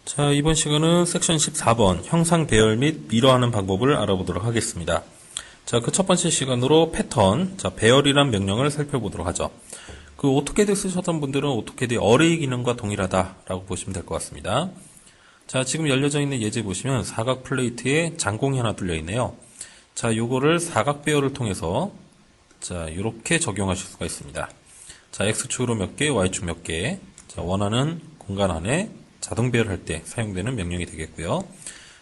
자, 이번 시간은 섹션 14번 형상 배열 및 미러하는 방법을 알아보도록 하겠습니다. 자, 그 첫 번째 시간으로 패턴, 자, 배열이란 명령을 살펴보도록 하죠. 그 오토캐드 쓰셨던 분들은 오토캐드의 어레이 기능과 동일하다라고 보시면 될 것 같습니다. 자, 지금 열려져 있는 예제 보시면 사각 플레이트에 장공이 하나 뚫려 있네요. 자, 요거를 사각 배열을 통해서 자, 요렇게 적용하실 수가 있습니다. 자, X축으로 몇 개, Y축 몇 개, 자, 원하는 공간 안에 자동 배열할 때 사용되는 명령이 되겠고요.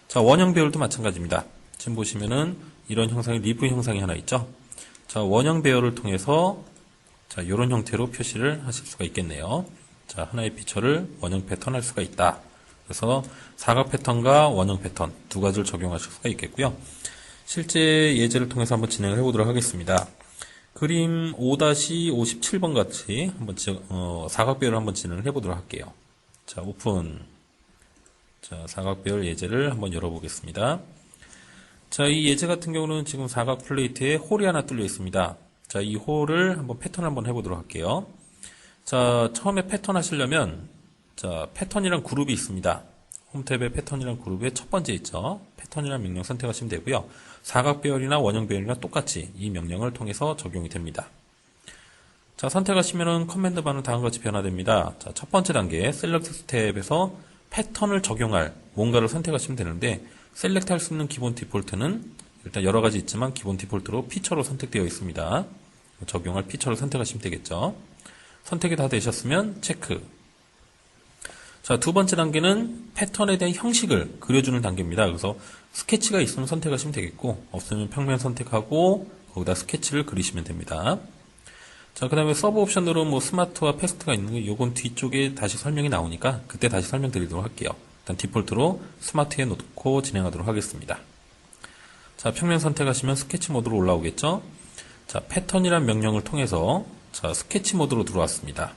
자, 원형 배열도 마찬가지입니다. 지금 보시면은 이런 형상이 리브 형상이 하나 있죠. 자, 원형 배열을 통해서 자, 이런 형태로 표시를 하실 수가 있겠네요. 자, 하나의 피처를 원형 패턴 할 수가 있다. 그래서 사각 패턴과 원형 패턴 두 가지를 적용하실 수가 있겠고요. 실제 예제를 통해서 한번 진행을 해보도록 하겠습니다. 그림 5-57번 같이 한번 사각 배열을 한번 진행을 해보도록 할게요. 자, 오픈. 자, 사각 배열 예제를 한번 열어보겠습니다. 자, 이 예제 같은 경우는 지금 사각 플레이트에 홀이 하나 뚫려 있습니다. 자, 이 홀을 한번 패턴 한번 해보도록 할게요. 자, 처음에 패턴 하시려면, 자, 패턴이란 그룹이 있습니다. 홈탭에 패턴이란 그룹에 첫 번째 있죠. 패턴이란 명령 선택하시면 되고요. 사각 배열이나 원형 배열이나 똑같이 이 명령을 통해서 적용이 됩니다. 자, 선택하시면은 커맨드 바는 다음과 같이 변화됩니다. 자, 첫 번째 단계 셀렉트 스텝에서 패턴을 적용할 뭔가를 선택하시면 되는데 셀렉트 할 수 있는 기본 디폴트는 일단 여러 가지 있지만 기본 디폴트로 피처로 선택되어 있습니다. 적용할 피처를 선택하시면 되겠죠. 선택이 다 되셨으면 체크. 자, 두 번째 단계는 패턴에 대한 형식을 그려주는 단계입니다. 그래서 스케치가 있으면 선택하시면 되겠고 없으면 평면 선택하고 거기다 스케치를 그리시면 됩니다. 자, 그 다음에 서브 옵션으로 뭐 스마트와 패스트가 있는 거, 요건 뒤쪽에 다시 설명이 나오니까 그때 다시 설명드리도록 할게요. 일단 디폴트로 스마트에 놓고 진행하도록 하겠습니다. 자, 평면 선택하시면 스케치 모드로 올라오겠죠? 자, 패턴이란 명령을 통해서 자, 스케치 모드로 들어왔습니다.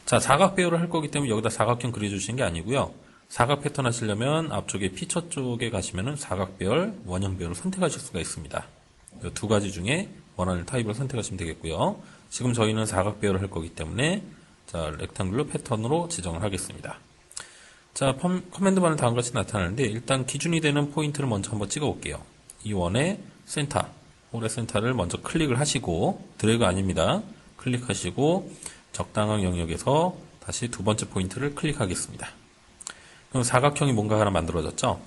자, 사각 배열을 할 거기 때문에 여기다 사각형 그려주시는 게 아니고요. 사각 패턴 하시려면 앞쪽에 피처 쪽에 가시면은 사각 배열, 원형 배열을 선택하실 수가 있습니다. 이 두 가지 중에 원하는 타입을 선택하시면 되겠고요. 지금 저희는 사각 배열을 할 거기 때문에 자, 렉탱글로 패턴으로 지정을 하겠습니다. 자, 커맨드 바는 다음과 같이 나타나는데 일단 기준이 되는 포인트를 먼저 한번 찍어 볼게요. 이 원의 센터, 홀의 센터를 먼저 클릭을 하시고 드래그 아닙니다. 클릭하시고 적당한 영역에서 다시 두 번째 포인트를 클릭하겠습니다. 그럼 사각형이 뭔가 하나 만들어졌죠?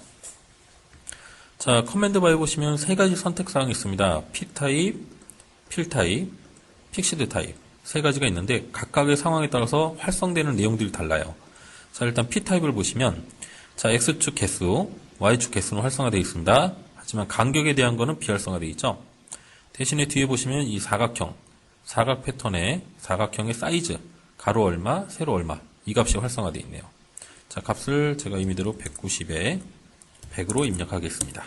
자, 커맨드 바에 보시면 세 가지 선택사항이 있습니다. 픽 타입, 필 타입, 픽시드 타입 세 가지가 있는데 각각의 상황에 따라서 활성되는 내용들이 달라요. 자, 일단 P 타입을 보시면 자, X축 개수, Y축 개수는 활성화되어 있습니다. 하지만 간격에 대한 거는 비활성화되어 있죠. 대신에 뒤에 보시면 이 사각형, 사각 패턴의 사각형의 사이즈, 가로 얼마, 세로 얼마 이 값이 활성화되어 있네요. 자, 값을 제가 임의대로 190에 100으로 입력하겠습니다.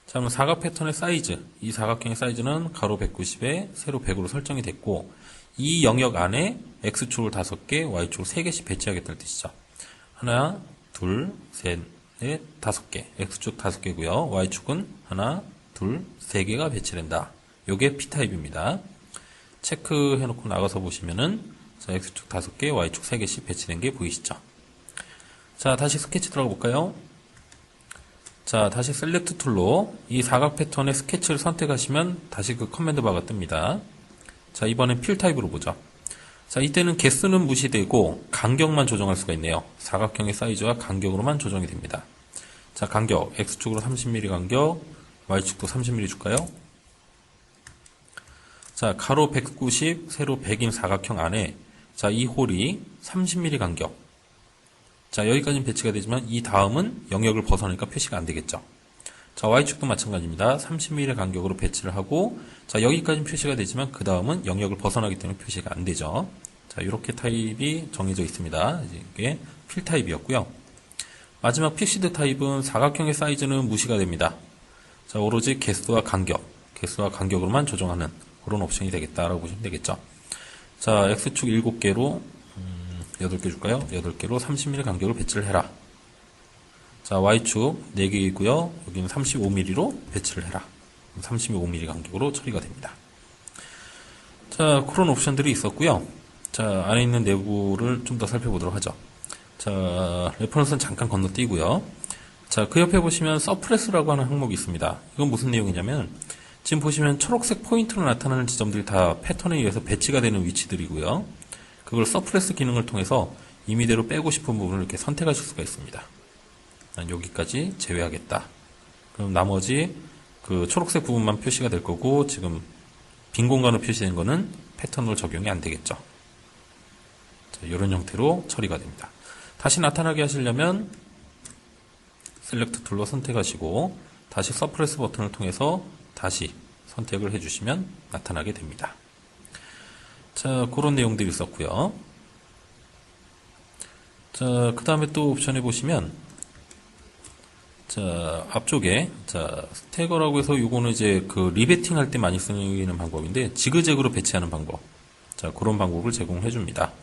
자, 그럼 사각 패턴의 사이즈, 이 사각형의 사이즈는 가로 190에 세로 100으로 설정이 됐고 이 영역 안에 X축을 5개, Y축을 3개씩 배치하겠다는 뜻이죠. 하나, 둘, 셋, 넷, 5개. X축 5개고요. Y축은 하나, 둘, 3개가 배치된다. 요게 P타입입니다. 체크해놓고 나가서 보시면은 자, X축 5개, Y축 3개씩 배치된 게 보이시죠? 자, 다시 스케치 들어가 볼까요? 자, 다시 셀렉트 툴로 이 사각 패턴의 스케치를 선택하시면 다시 그 커맨드 바가 뜹니다. 자, 이번엔 필 타입으로 보죠. 자, 이때는 개수는 무시되고 간격만 조정할 수가 있네요. 사각형의 사이즈와 간격으로만 조정이 됩니다. 자, 간격 X축으로 30mm 간격, Y축도 30mm 줄까요? 자, 가로 190, 세로 100인 사각형 안에 자, 이 홀이 30mm 간격. 자, 여기까지는 배치가 되지만 이 다음은 영역을 벗어나니까 표시가 안 되겠죠. 자, Y축도 마찬가지입니다. 30mm 간격으로 배치를 하고 자, 여기까지는 표시가 되지만 그 다음은 영역을 벗어나기 때문에 표시가 안 되죠. 자, 이렇게 타입이 정해져 있습니다. 이게 필 타입이었고요. 마지막 픽시드 타입은 사각형의 사이즈는 무시가 됩니다. 자, 오로지 개수와 간격으로만 조정하는 그런 옵션이 되겠다라고 보시면 되겠죠. 자, X축 7개로 8개 줄까요? 8개로 30mm 간격을 배치를 해라. 자, Y축 4개이고요. 여기는 35mm로 배치를 해라. 35mm 간격으로 처리가 됩니다. 자, 그런 옵션들이 있었고요. 자, 안에 있는 내부를 좀 더 살펴보도록 하죠. 자, 레퍼런스는 잠깐 건너뛰고요. 자, 그 옆에 보시면 서프레스라고 하는 항목이 있습니다. 이건 무슨 내용이냐면 지금 보시면 초록색 포인트로 나타나는 지점들이 다 패턴에 의해서 배치가 되는 위치들이고요. 그걸 서프레스 기능을 통해서 임의대로 빼고 싶은 부분을 이렇게 선택하실 수가 있습니다. 난 여기까지 제외하겠다. 그럼 나머지 그 초록색 부분만 표시가 될 거고 지금 빈 공간으로 표시된 거는 패턴으로 적용이 안 되겠죠. 자, 이런 형태로 처리가 됩니다. 다시 나타나게 하시려면 셀렉트 툴로 선택하시고 다시 서프레스 버튼을 통해서 다시 선택을 해주시면 나타나게 됩니다. 자, 그런 내용들이 있었고요. 자, 그 다음에 또 옵션에 보시면 자, 앞쪽에 자, 스태거라고 해서 요거는 이제 그 리베팅 할 때 많이 쓰는 방법인데 지그재그로 배치하는 방법. 자, 그런 방법을 제공해 줍니다.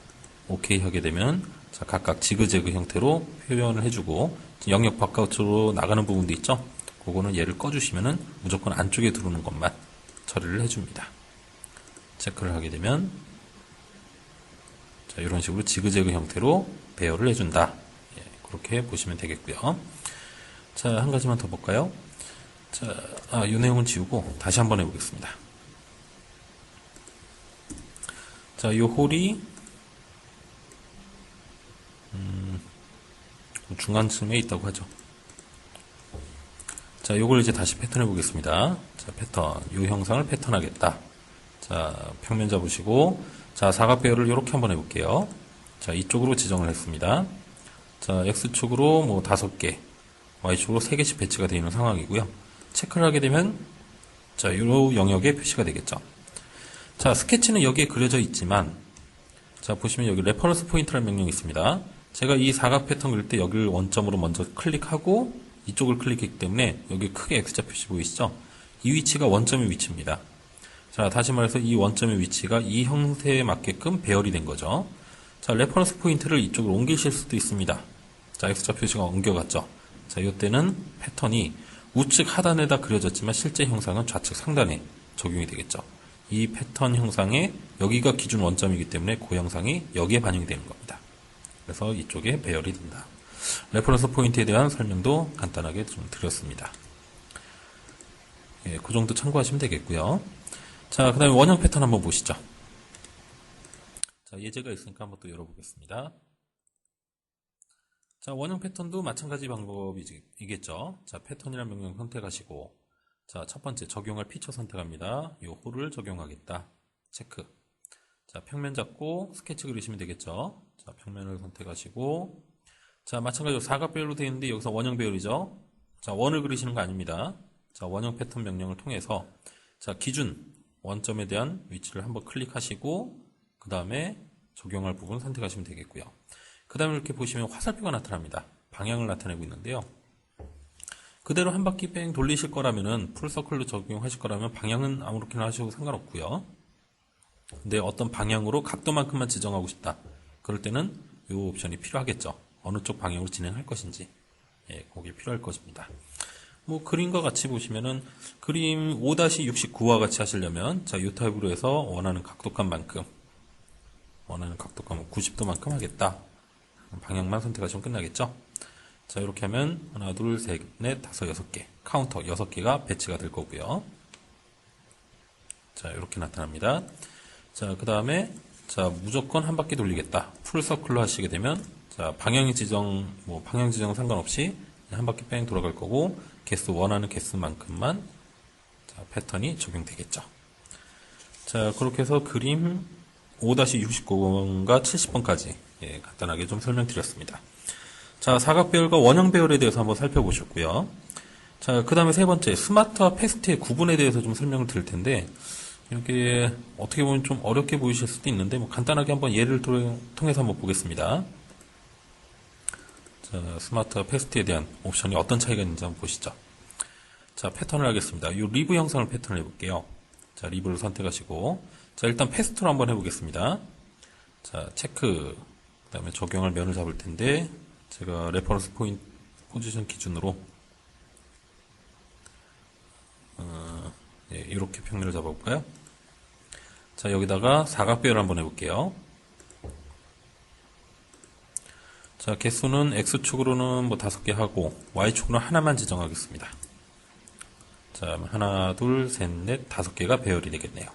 오케이 하게 되면 자, 각각 지그재그 형태로 표현을 해주고 영역 바깥으로 나가는 부분도 있죠. 그거는 얘를 꺼주시면은 무조건 안쪽에 들어오는 것만 처리를 해줍니다. 체크를 하게 되면 자, 이런 식으로 지그재그 형태로 배열을 해준다. 예, 그렇게 보시면 되겠고요. 자, 한 가지만 더 볼까요? 자, 이 내용은 지우고 다시 한번 해보겠습니다. 자, 이 홀이 중간쯤에 있다고 하죠. 자, 요걸 이제 다시 패턴 해보겠습니다. 자, 패턴. 요 형상을 패턴하겠다. 자, 평면 잡으시고, 자, 사각 배열을 이렇게 한번 해볼게요. 자, 이쪽으로 지정을 했습니다. 자, X축으로 뭐 5개, Y축으로 3개씩 배치가 되어 있는 상황이고요. 체크를 하게 되면, 자, 요 영역에 표시가 되겠죠. 자, 스케치는 여기에 그려져 있지만, 자, 보시면 여기 레퍼런스 포인트라는 명령이 있습니다. 제가 이 사각 패턴 그릴 때 여기를 원점으로 먼저 클릭하고 이쪽을 클릭했기 때문에 여기 크게 X자 표시 보이시죠? 이 위치가 원점의 위치입니다. 자, 다시 말해서 이 원점의 위치가 이 형태에 맞게끔 배열이 된 거죠. 자, 레퍼런스 포인트를 이쪽으로 옮기실 수도 있습니다. 자, X자 표시가 옮겨갔죠. 자, 이때는 패턴이 우측 하단에다 그려졌지만 실제 형상은 좌측 상단에 적용이 되겠죠. 이 패턴 형상에 여기가 기준 원점이기 때문에 그 형상이 여기에 반영이 되는 겁니다. 그래서 이쪽에 배열이 된다. 레퍼런스 포인트에 대한 설명도 간단하게 좀 드렸습니다. 예, 그 정도 참고하시면 되겠고요. 자, 그 다음에 원형 패턴 한번 보시죠. 자, 예제가 있으니까 한번 또 열어보겠습니다. 자, 원형 패턴도 마찬가지 방법이겠죠. 자, 패턴이라는 명령 선택하시고, 자, 첫 번째 적용할 피처 선택합니다. 요 홀을 적용하겠다. 체크. 자, 평면 잡고 스케치 그리시면 되겠죠. 자, 평면을 선택하시고, 자, 마찬가지로 사각 배열로 되어 있는데 여기서 원형 배열이죠. 자, 원을 그리시는 거 아닙니다. 자, 원형 패턴 명령을 통해서 자, 기준 원점에 대한 위치를 한번 클릭하시고 그 다음에 적용할 부분 선택하시면 되겠고요. 그 다음에 이렇게 보시면 화살표가 나타납니다. 방향을 나타내고 있는데요. 그대로 한 바퀴 뺑 돌리실 거라면은 풀서클로 적용하실 거라면 방향은 아무렇게나 하셔도 상관없고요. 근데 어떤 방향으로 각도만큼만 지정하고 싶다. 그럴 때는 이 옵션이 필요하겠죠. 어느 쪽 방향으로 진행할 것인지. 예, 그게 필요할 것입니다. 뭐 그림과 같이 보시면은 그림 5-69와 같이 하시려면 자, 이 타입으로 해서 원하는 각도감만큼 90도만큼 하겠다. 방향만 선택하시면 끝나겠죠. 자, 이렇게 하면 하나, 둘, 셋, 넷, 다섯, 6개 카운터 6개가 배치가 될 거고요. 자, 이렇게 나타납니다. 자, 그 다음에 자, 무조건 한 바퀴 돌리겠다. 풀서클로 하시게 되면 자, 방향 지정 상관없이 한 바퀴 뺑 돌아갈 거고 원하는 개수만큼만 자, 패턴이 적용되겠죠. 자, 그렇게 해서 그림 5-69번과 70번까지 예, 간단하게 좀 설명드렸습니다. 자, 사각 배열과 원형 배열에 대해서 한번 살펴보셨고요. 자, 그 다음에 세 번째 스마트와 패스트의 구분에 대해서 좀 설명을 드릴 텐데 이렇게 어떻게 보면 좀 어렵게 보이실 수도 있는데 뭐 간단하게 한번 예를 통해서 한번 보겠습니다. 자, 스마트와 패스트에 대한 옵션이 어떤 차이가 있는지 한번 보시죠. 자, 패턴을 하겠습니다. 이 리브 형상을 패턴을 해볼게요. 자, 리브를 선택하시고 자, 일단 패스트로 한번 해보겠습니다. 자, 체크 그 다음에 적용할 면을 잡을 텐데 제가 레퍼런스 포인트 포지션 기준으로 예, 이렇게 평면을 잡아볼까요? 자, 여기다가 사각 배열 한번 해볼게요. 자, 개수는 X축으로는 뭐 5개 하고, Y축으로는 하나만 지정하겠습니다. 자, 하나, 둘, 셋, 넷, 5개가 배열이 되겠네요.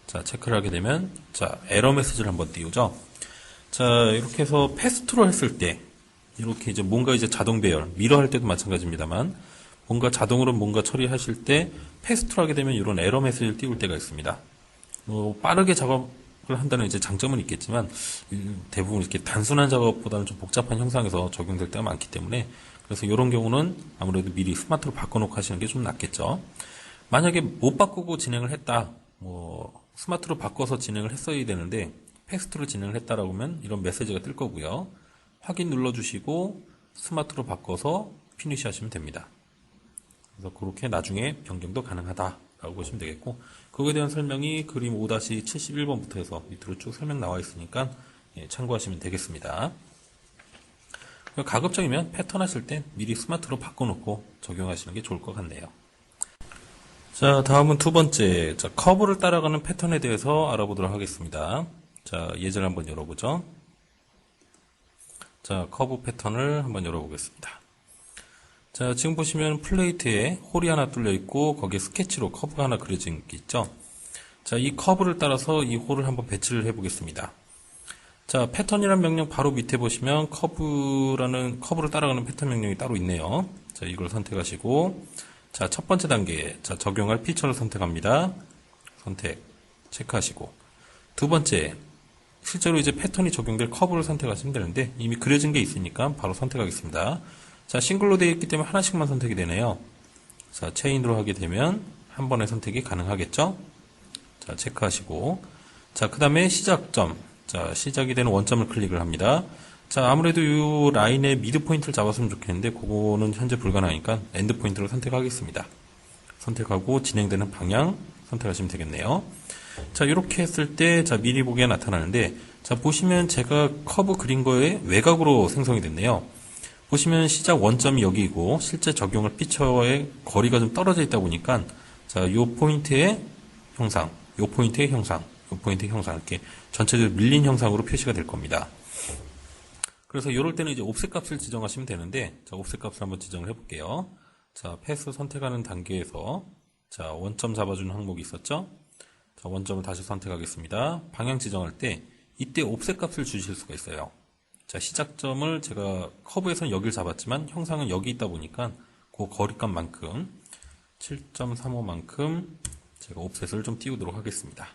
자, 체크를 하게 되면, 자, 에러 메시지를 한번 띄우죠. 자, 이렇게 해서 패스트로 했을 때, 이렇게 이제 뭔가 이제 자동 배열, 미러 할 때도 마찬가지입니다만, 뭔가 자동으로 뭔가 처리하실 때, 패스트로 하게 되면 이런 에러 메시지를 띄울 때가 있습니다. 빠르게 작업을 한다는 이제 장점은 있겠지만, 대부분 이렇게 단순한 작업보다는 좀 복잡한 형상에서 적용될 때가 많기 때문에, 그래서 이런 경우는 아무래도 미리 스마트로 바꿔놓고 하시는 게 좀 낫겠죠. 만약에 못 바꾸고 진행을 했다, 스마트로 바꿔서 진행을 했어야 되는데, 패스트로 진행을 했다라고 하면 이런 메시지가 뜰 거고요. 확인 눌러주시고, 스마트로 바꿔서 피니시 하시면 됩니다. 그래서 그렇게 나중에 변경도 가능하다라고 보시면 되겠고, 그거에 대한 설명이 그림 5-71번부터 해서 밑으로 쭉 설명 나와 있으니까 참고하시면 되겠습니다. 가급적이면 패턴 하실 때 미리 스마트로 바꿔놓고 적용하시는 게 좋을 것 같네요. 자, 다음은 두 번째, 자, 커브를 따라가는 패턴에 대해서 알아보도록 하겠습니다. 자, 예제를 한번 열어보죠. 자, 커브 패턴을 한번 열어보겠습니다. 자, 지금 보시면 플레이트에 홀이 하나 뚫려 있고 거기에 스케치로 커브가 하나 그려진 게 있죠. 자, 이 커브를 따라서 이 홀을 한번 배치를 해보겠습니다. 자, 패턴이라는 명령 바로 밑에 보시면 커브를 따라가는 패턴 명령이 따로 있네요. 자, 이걸 선택하시고, 자, 첫 번째 단계, 자, 적용할 피처를 선택합니다. 선택, 체크하시고, 두 번째, 실제로 이제 패턴이 적용될 커브를 선택하시면 되는데, 이미 그려진 게 있으니까 바로 선택하겠습니다. 자, 싱글로 되어 있기 때문에 하나씩만 선택이 되네요. 자, 체인으로 하게 되면 한 번에 선택이 가능하겠죠? 자, 체크하시고, 자, 그 다음에 시작점. 자, 시작이 되는 원점을 클릭을 합니다. 자, 아무래도 이 라인의 미드 포인트를 잡았으면 좋겠는데, 그거는 현재 불가능하니까 엔드 포인트를 선택하겠습니다. 선택하고 진행되는 방향 선택하시면 되겠네요. 자, 이렇게 했을 때, 자, 미리 보기가 나타나는데, 자, 보시면 제가 커브 그린 거에 외곽으로 생성이 됐네요. 보시면 시작 원점이 여기이고, 실제 적용할 피처의 거리가 좀 떨어져 있다 보니까, 자, 요 포인트의 형상, 요 포인트의 형상, 요 포인트의 형상, 이렇게 전체적으로 밀린 형상으로 표시가 될 겁니다. 그래서 이럴 때는 이제 옵셋 값을 지정하시면 되는데, 자, 옵셋 값을 한번 지정을 해볼게요. 자, 패스 선택하는 단계에서, 자, 원점 잡아주는 항목이 있었죠? 자, 원점을 다시 선택하겠습니다. 방향 지정할 때, 이때 옵셋 값을 주실 수가 있어요. 자, 시작점을 제가 커브에서는 여기를 잡았지만, 형상은 여기 있다 보니까, 그 거리값만큼, 7.35만큼, 제가 옵셋을 좀 띄우도록 하겠습니다.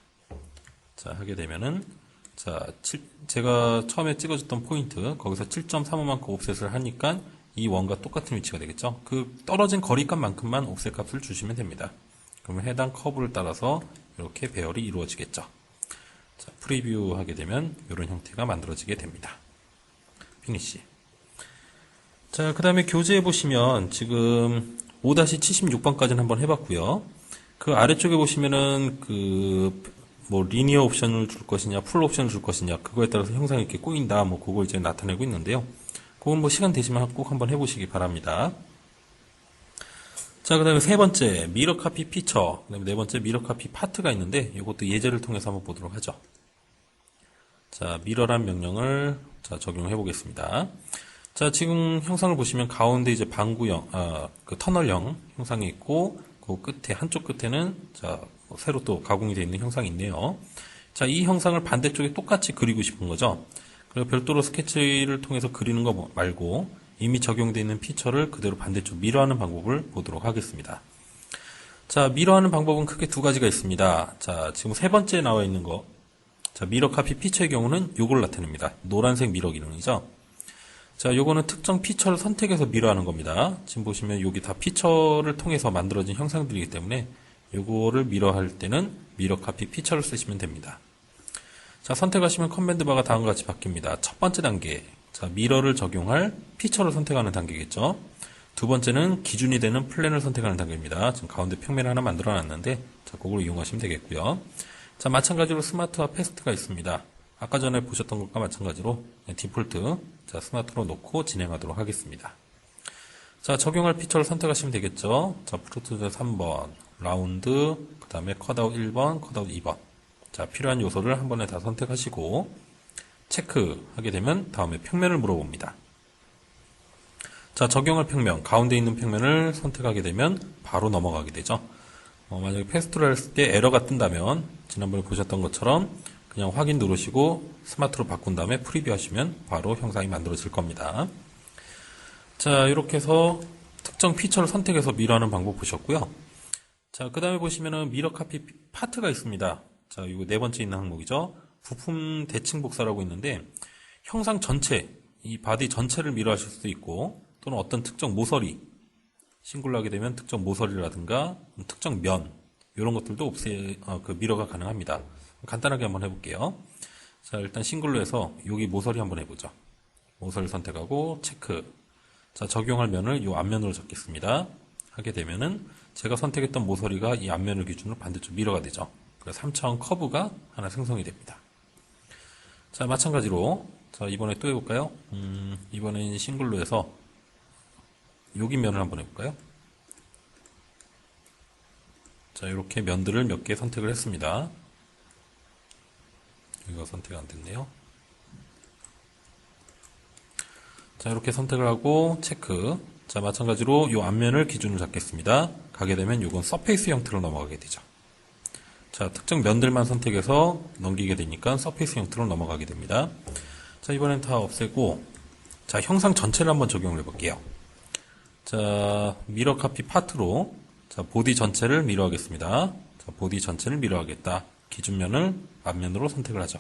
자, 하게 되면은, 자, 제가 처음에 찍어줬던 포인트, 거기서 7.35만큼 옵셋을 하니까 이 원과 똑같은 위치가 되겠죠? 그 떨어진 거리값만큼만 옵셋 값을 주시면 됩니다. 그러면 해당 커브를 따라서 이렇게 배열이 이루어지겠죠. 자, 프리뷰 하게 되면 이런 형태가 만들어지게 됩니다. 피니시. 자, 그 다음에 교재에 보시면 지금 5-76번까지는 한번 해봤고요. 그 아래쪽에 보시면은 리니어 옵션을 줄 것이냐, 풀 옵션을 줄 것이냐, 그거에 따라서 형상이 이렇게 꼬인다, 그걸 이제 나타내고 있는데요. 그건 시간 되시면 꼭 한번 해보시기 바랍니다. 자, 그 다음에 세 번째, 미러 카피 피처, 그 다음에 네 번째, 미러 카피 파트가 있는데, 이것도 예제를 통해서 한번 보도록 하죠. 자, 미러란 명령을, 자, 적용해 보겠습니다. 자, 지금 형상을 보시면 가운데 이제 방구형, 터널형 형상이 있고, 그 끝에, 한쪽 끝에는, 자, 새로 또 가공이 되어 있는 형상이 있네요. 자, 이 형상을 반대쪽에 똑같이 그리고 싶은 거죠. 그리고 별도로 스케치를 통해서 그리는 거 말고 이미 적용되어 있는 피처를 그대로 반대쪽 미러하는 방법을 보도록 하겠습니다. 자, 미러하는 방법은 크게 두 가지가 있습니다. 자, 지금 세 번째 나와 있는 거. 자, 미러 카피 피처의 경우는 요걸 나타냅니다. 노란색 미러 기능이죠. 자, 요거는 특정 피처를 선택해서 미러하는 겁니다. 지금 보시면 여기 다 피처를 통해서 만들어진 형상들이기 때문에 요거를 미러할 때는 미러 카피 피처를 쓰시면 됩니다. 자, 선택하시면 커맨드 바가 다음과 같이 바뀝니다. 첫 번째 단계, 자, 미러를 적용할 피처를 선택하는 단계겠죠. 두 번째는 기준이 되는 플랜을 선택하는 단계입니다. 지금 가운데 평면을 하나 만들어 놨는데, 자, 그걸 이용하시면 되겠고요. 자, 마찬가지로 스마트와 패스트가 있습니다. 아까 전에 보셨던 것과 마찬가지로 디폴트, 자, 스마트로 놓고 진행하도록 하겠습니다. 자, 적용할 피처를 선택하시면 되겠죠. 자, 프로토제 3번, 라운드, 그 다음에 컷아웃 1번, 컷아웃 2번. 자, 필요한 요소를 한 번에 다 선택하시고, 체크하게 되면 다음에 평면을 물어봅니다. 자, 적용할 평면, 가운데 있는 평면을 선택하게 되면 바로 넘어가게 되죠. 만약에 패스트로 했을 때 에러가 뜬다면 지난번에 보셨던 것처럼 그냥 확인 누르시고 스마트로 바꾼 다음에 프리뷰 하시면 바로 형상이 만들어질 겁니다. 자, 이렇게 해서 특정 피처를 선택해서 미러하는 방법 보셨고요. 자, 그 다음에 보시면은 미러 카피 파트가 있습니다. 자, 이거 네 번째 있는 항목이죠. 부품 대칭 복사라고 있는데 형상 전체, 이 바디 전체를 미러하실 수도 있고 또는 어떤 특정 모서리, 싱글로 하게 되면 특정 모서리라든가 특정 면 이런 것들도 미러가 가능합니다. 간단하게 한번 해볼게요. 자, 일단 싱글로 해서 여기 모서리 한번 해보죠. 모서리 선택하고 체크. 자, 적용할 면을 이 앞면으로 잡겠습니다. 하게 되면은 제가 선택했던 모서리가 이 앞면을 기준으로 반대쪽 미러가 되죠. 그래서 3차원 커브가 하나 생성이 됩니다. 자, 마찬가지로 자, 이번에 또 해볼까요? 이번엔 싱글로 해서 여기 면을 한번 해볼까요? 자, 이렇게 면들을 몇 개 선택을 했습니다. 여기가 선택 안 됐네요. 자, 이렇게 선택을 하고 체크. 자, 마찬가지로 이 앞면을 기준으로 잡겠습니다. 가게 되면 이건 서페이스 형태로 넘어가게 되죠. 자, 특정 면들만 선택해서 넘기게 되니까 서페이스 형태로 넘어가게 됩니다. 자, 이번엔 다 없애고 자, 형상 전체를 한번 적용을 해볼게요. 자, 미러 카피 파트로 자, 보디 전체를 미러하겠습니다. 자, 보디 전체를 미러하겠다. 기준면을 앞면으로 선택을 하죠.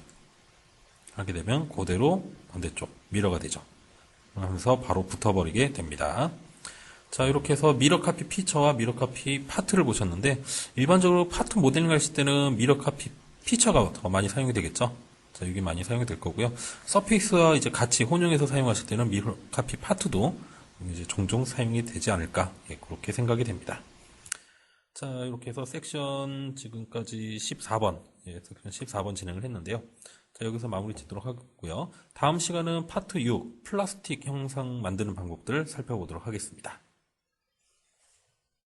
하게 되면 그대로 반대쪽 미러가 되죠. 하면서 바로 붙어버리게 됩니다. 자, 이렇게 해서 미러 카피 피처와 미러 카피 파트를 보셨는데 일반적으로 파트 모델링 하실 때는 미러 카피 피처가 더 많이 사용이 되겠죠. 자, 여기 많이 사용이 될 거고요. 서페이스와 이제 같이 혼용해서 사용하실 때는 미러 카피 파트도 이제 종종 사용이 되지 않을까, 예, 그렇게 생각이 됩니다. 자, 이렇게 해서 섹션 지금까지 14번, 예, 섹션 14번 진행을 했는데요. 자, 여기서 마무리 짓도록 하겠고요. 다음 시간은 파트 6, 플라스틱 형상 만드는 방법들 살펴보도록 하겠습니다.